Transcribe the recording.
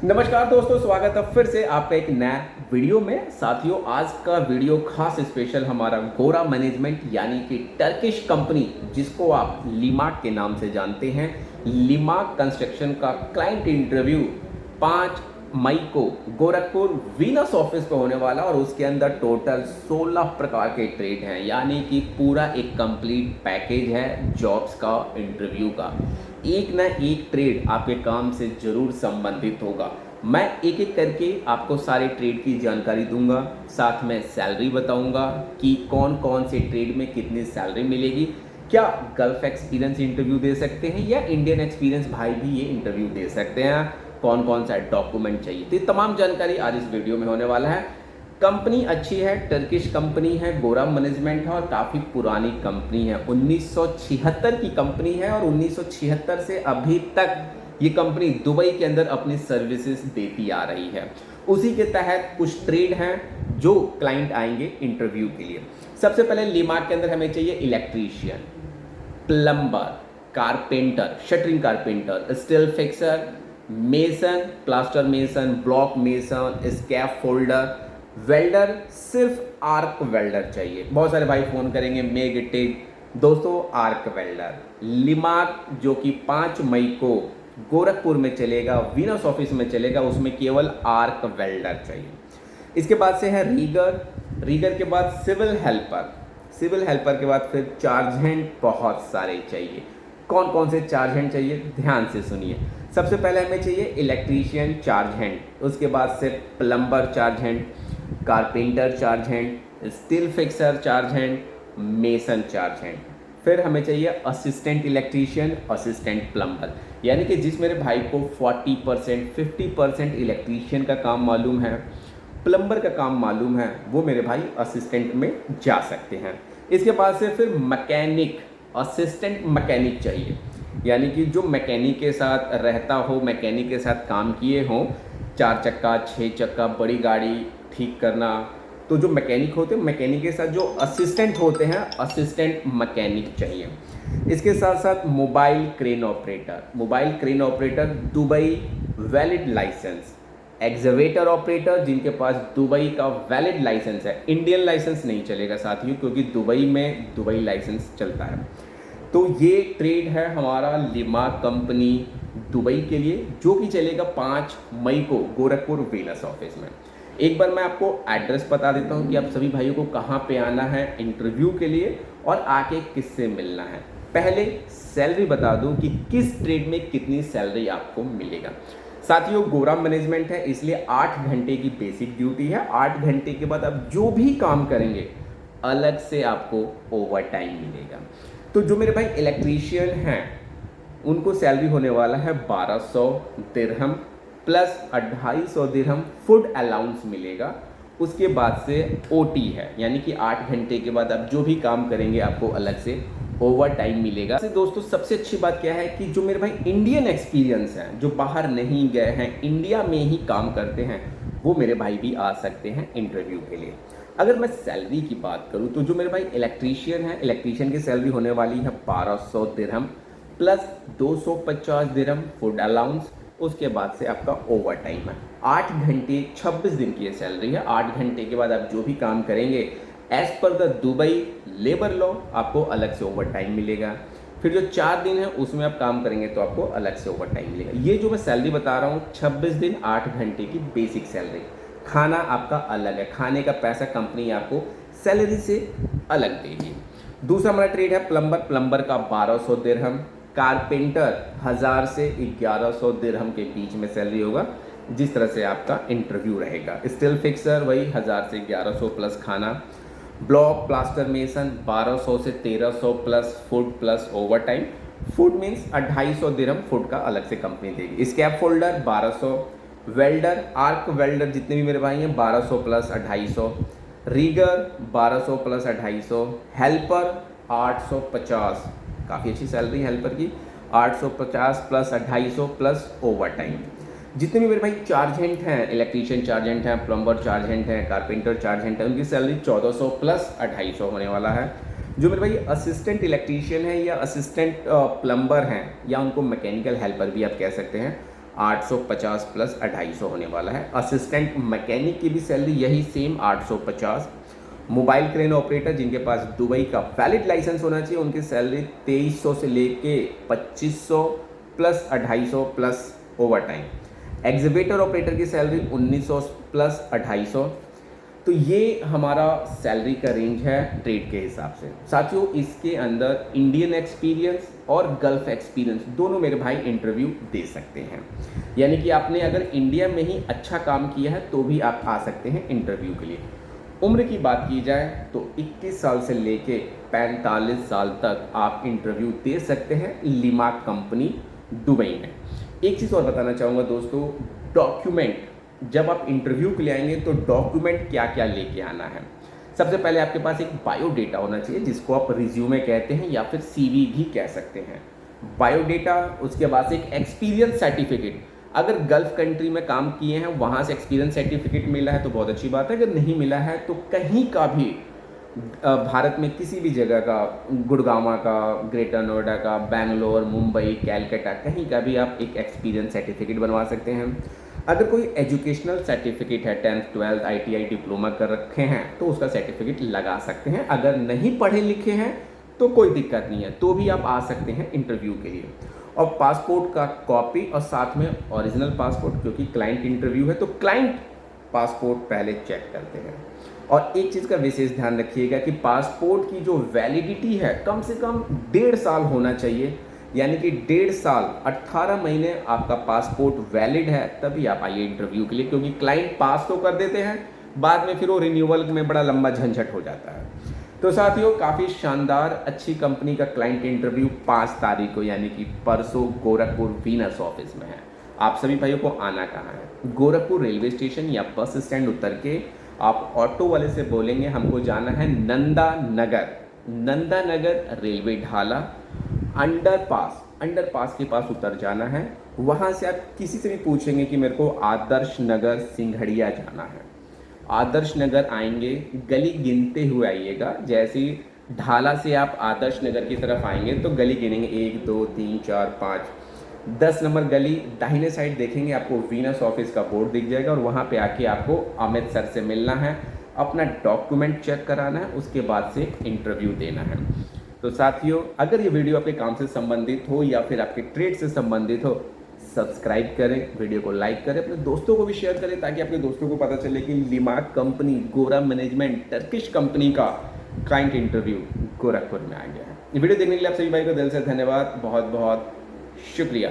नमस्कार दोस्तों, स्वागत है फिर से आपका एक नया वीडियो में। साथियों, आज का वीडियो खास स्पेशल हमारा गोरा मैनेजमेंट यानी कि टर्किश कंपनी जिसको आप लिमाक के नाम से जानते हैं, लिमाक कंस्ट्रक्शन का क्लाइंट इंटरव्यू 5 मई को गोरखपुर वीनस ऑफिस पे होने वाला और उसके अंदर टोटल 16 प्रकार के ट्रेड हैं, यानी कि पूरा एक कंप्लीट पैकेज है जॉब्स का, इंटरव्यू का। एक ना एक ट्रेड आपके काम से जरूर संबंधित होगा। मैं एक एक करके आपको सारे ट्रेड की जानकारी दूंगा, साथ में सैलरी बताऊंगा कि कौन कौन से ट्रेड में कितनी सैलरी मिलेगी, क्या गल्फ एक्सपीरियंस इंटरव्यू दे सकते हैं या इंडियन एक्सपीरियंस भाई भी ये इंटरव्यू दे सकते हैं, कौन कौन सा डॉक्यूमेंट चाहिए। तो ये तमाम जानकारी आज इस वीडियो में होने वाला है। कंपनी अच्छी है, टर्किश कंपनी है, गोरा मैनेजमेंट है और काफ़ी पुरानी कंपनी है। 1976 की कंपनी है और 1976 से अभी तक ये कंपनी दुबई के अंदर अपनी सर्विसेज देती आ रही है। उसी के तहत कुछ ट्रेड हैं जो क्लाइंट आएंगे इंटरव्यू के लिए। सबसे पहले लिमाक के अंदर हमें चाहिए electrician, plumber, carpenter, shuttering carpenter, steel fixer, mason, plaster mason, block mason, scaffolder, welder. सिर्फ आर्क वेल्डर चाहिए। बहुत सारे भाई फोन करेंगे मेग टिग, दोस्तों आर्क वेल्डर लिमाक जो कि 5 मई को गोरखपुर में चलेगा, वीनस ऑफिस में चलेगा, उसमें केवल आर्क वेल्डर चाहिए। इसके बाद से है रीगर, रीगर के बाद सिविल हेल्पर, सिविल हेल्पर के बाद फिर चार्जेंट बहुत सारे चाहिए। कौन कौन से चार्जेंट चाहिए ध्यान से सुनिए। सबसे पहले हमें चाहिए इलेक्ट्रीशियन चार्जेंट, उसके बाद से plumber चार्जेंट, carpenter चार्जेंट, steel fixer चार्जेंट, mason चार्जेंट। फिर हमें चाहिए असिस्टेंट इलेक्ट्रीशियन, असिस्टेंट प्लम्बर, यानी कि जिस मेरे भाई को 40% 50% इलेक्ट्रीशियन का काम मालूम है, प्लम्बर का काम मालूम है, वो मेरे भाई असिस्टेंट में जा सकते हैं। इसके बाद से फिर मैकेनिक, असिस्टेंट मैकेनिक चाहिए, यानी कि जो मैकेनिक के साथ रहता हो, मैकेनिक के साथ काम किए हों, 4 चक्का 6 चक्का बड़ी गाड़ी ठीक करना। तो जो मैकेनिक होते हैं, मैकेनिक के साथ जो असिस्टेंट होते हैं, असिस्टेंट मैकेनिक चाहिए। इसके साथ साथ mobile crane operator, mobile crane operator Dubai valid licence, excavator operator जिनके पास दुबई का वैलिड लाइसेंस है, इंडियन लाइसेंस नहीं चलेगा साथियों, क्योंकि दुबई में दुबई लाइसेंस चलता है। तो ये ट्रेड है हमारा लिमाक कंपनी दुबई के लिए, जो कि चलेगा 5 मई को गोरखपुर वीनस ऑफिस में। एक बार मैं आपको एड्रेस बता देता हूँ कि आप सभी भाइयों को कहाँ पे आना है इंटरव्यू के लिए और आके किससे मिलना है। पहले सैलरी बता दूँ कि किस ट्रेड में कितनी सैलरी आपको मिलेगा। साथियों, गोरा मैनेजमेंट है, इसलिए 8 घंटे की बेसिक ड्यूटी है। 8 घंटे के बाद आप जो भी काम करेंगे अलग से आपको ओवर टाइम मिलेगा। तो जो मेरे भाई इलेक्ट्रीशियन हैं उनको सैलरी होने वाला है 1200 दिरहम प्लस 250 दिरहम फूड अलाउंस मिलेगा। उसके बाद से ओटी है, यानी कि 8 घंटे के बाद आप जो भी काम करेंगे आपको अलग से ओवर टाइम मिलेगा। से दोस्तों सबसे अच्छी बात क्या है कि जो मेरे भाई इंडियन एक्सपीरियंस हैं, जो बाहर नहीं गए हैं, इंडिया में ही काम करते हैं, वो मेरे भाई भी आ सकते हैं इंटरव्यू के लिए। अगर मैं सैलरी की बात करूं तो जो मेरे भाई इलेक्ट्रीशियन है, इलेक्ट्रीशियन की सैलरी होने वाली है 1200 दिरहम प्लस 250 दिरहम फूड अलाउंस। उसके बाद से आपका ओवर टाइम है। 8 घंटे 26 दिन की ये सैलरी है। 8 घंटे के बाद आप जो भी काम करेंगे as per the Dubai labour law आपको अलग से ओवर टाइम मिलेगा। फिर जो 4 दिन है उसमें आप काम करेंगे तो आपको अलग से ओवर टाइम मिलेगा। ये जो मैं सैलरी बता रहा हूँ 26 दिन 8 घंटे की बेसिक सैलरी। खाना आपका अलग है, खाने का पैसा कंपनी आपको सैलरी से अलग देगी। दूसरा हमारा ट्रेड है प्लम्बर, प्लम्बर का 1200 दिरहम, कारपेंटर 1000 से 1100 दिरहम के बीच में सैलरी होगा, जिस तरह से आपका इंटरव्यू रहेगा। स्टील फिक्सर वही 1000 से 1100 प्लस खाना। ब्लॉक प्लास्टर मेसन 1200 से 1300 plus food plus over time. Food means 250 दिरहम फूड का अलग से कंपनी देगी। स्कैप फोल्डर 1200, वेल्डर आर्क वेल्डर जितने भी मेरे भाई हैं 1200 प्लस 250, रीगर 1200 प्लस 250, हेल्पर 850, काफ़ी अच्छी सैलरी हेल्पर की, 850 प्लस 250 प्लस ओवर टाइम। जितने भी मेरे भाई चार्जेंट हैं, इलेक्ट्रीशियन चार्जेंट हैं, प्लम्बर चार्जेंट हैं, कारपेंटर चार्जेंट हैं, उनकी सैलरी 1400 प्लस 250 होने वाला है। जो मेरे भाई असिस्टेंट इलेक्ट्रीशियन है या असिस्टेंट प्लम्बर हैं या उनको मैकेनिकल हेल्पर भी आप कह सकते हैं, 850 प्लस 250 होने वाला है। असिस्टेंट मैकेनिक की भी सैलरी यही सेम 850। मोबाइल क्रेन ऑपरेटर जिनके पास दुबई का वैलिड लाइसेंस होना चाहिए उनकी सैलरी 2300 से लेके 2500 plus 250 plus overtime. Excavator operator की सैलरी 1900 प्लस 250। तो ये हमारा सैलरी का रेंज है ट्रेड के हिसाब से। साथियों इसके अंदर इंडियन एक्सपीरियंस और गल्फ एक्सपीरियंस दोनों मेरे भाई इंटरव्यू दे सकते हैं। यानी कि आपने अगर इंडिया में ही अच्छा काम किया है तो भी आप आ सकते हैं इंटरव्यू के लिए। उम्र की बात की जाए तो 21 साल से लेके 45 साल तक आप इंटरव्यू दे सकते हैं लिमाक कंपनी दुबई में। एक चीज़ और बताना चाहूँगा दोस्तों, डॉक्यूमेंट जब आप इंटरव्यू के लिए आएंगे तो डॉक्यूमेंट क्या क्या लेके आना है। सबसे पहले आपके पास एक बायोडेटा होना चाहिए जिसको आप रिज्यूमे कहते हैं या फिर सीवी भी कह सकते हैं। बायोडेटा, उसके बाद एक एक्सपीरियंस सर्टिफिकेट। अगर गल्फ कंट्री में काम किए हैं वहाँ से एक्सपीरियंस सर्टिफिकेट मिला है तो बहुत अच्छी बात है। अगर नहीं मिला है तो कहीं का भी भारत में किसी भी जगह का, गुड़गांव का, ग्रेटर नोएडा का, बेंगलोर, मुंबई, कैलकाटा, कहीं का भी आप एक एक्सपीरियंस सर्टिफिकेट बनवा सकते हैं। अगर कोई एजुकेशनल सर्टिफिकेट है, 10th 12th ITI डिप्लोमा कर रखे हैं तो उसका सर्टिफिकेट लगा सकते हैं। अगर नहीं पढ़े लिखे हैं तो कोई दिक्कत नहीं है, तो भी आप आ सकते हैं इंटरव्यू के लिए। और पासपोर्ट का कॉपी और साथ में ओरिजिनल पासपोर्ट, क्योंकि क्लाइंट इंटरव्यू है तो क्लाइंट पासपोर्ट पहले चेक करते हैं। और एक चीज़ का विशेष ध्यान रखिएगा कि पासपोर्ट की जो वैलिडिटी है कम से कम 1.5 साल होना चाहिए। यानी कि 1.5 साल 18 महीने आपका पासपोर्ट वैलिड है तभी आप आइए इंटरव्यू के लिए, क्योंकि क्लाइंट पास तो कर देते हैं बाद में फिर वो रिन्यूअल में बड़ा लंबा झंझट हो जाता है। तो साथियों काफ़ी शानदार अच्छी कंपनी का क्लाइंट इंटरव्यू 5 तारीख को यानी कि परसों गोरखपुर वीनस ऑफिस में है। आप सभी भाइयों को आना कहाँ है? गोरखपुर रेलवे स्टेशन या बस स्टैंड उतर के आप ऑटो वाले से बोलेंगे हमको जाना है नंदा नगर। नंदा नगर रेलवे ढाला अंडरपास के पास उतर जाना है। वहाँ से आप किसी से भी पूछेंगे कि मेरे को आदर्श नगर सिंघड़िया जाना है। आदर्श नगर आएंगे, गली गिनते हुए आइएगा। जैसे ढाला से आप आदर्श नगर की तरफ आएंगे तो गली गिनेंगे 1 2 3 4 5, 10 नंबर गली दाहिने साइड देखेंगे आपको वीनस ऑफिस का बोर्ड दिख जाएगा और वहाँ पे आके आपको अमित सर से मिलना है, अपना डॉक्यूमेंट चेक कराना है, उसके बाद से इंटरव्यू देना है। तो साथियों अगर ये वीडियो आपके काम से संबंधित हो या फिर आपके ट्रेड से संबंधित हो, सब्सक्राइब करें, वीडियो को लाइक करें, अपने दोस्तों को भी शेयर करें ताकि आपके दोस्तों को पता चले कि लिमाक कंपनी, गोरा मैनेजमेंट, टर्किश कंपनी का क्लाइंट इंटरव्यू गोरखपुर में आ गया है। ये वीडियो देखने के लिए आप सभी भाई को दिल से धन्यवाद, बहुत बहुत शुक्रिया।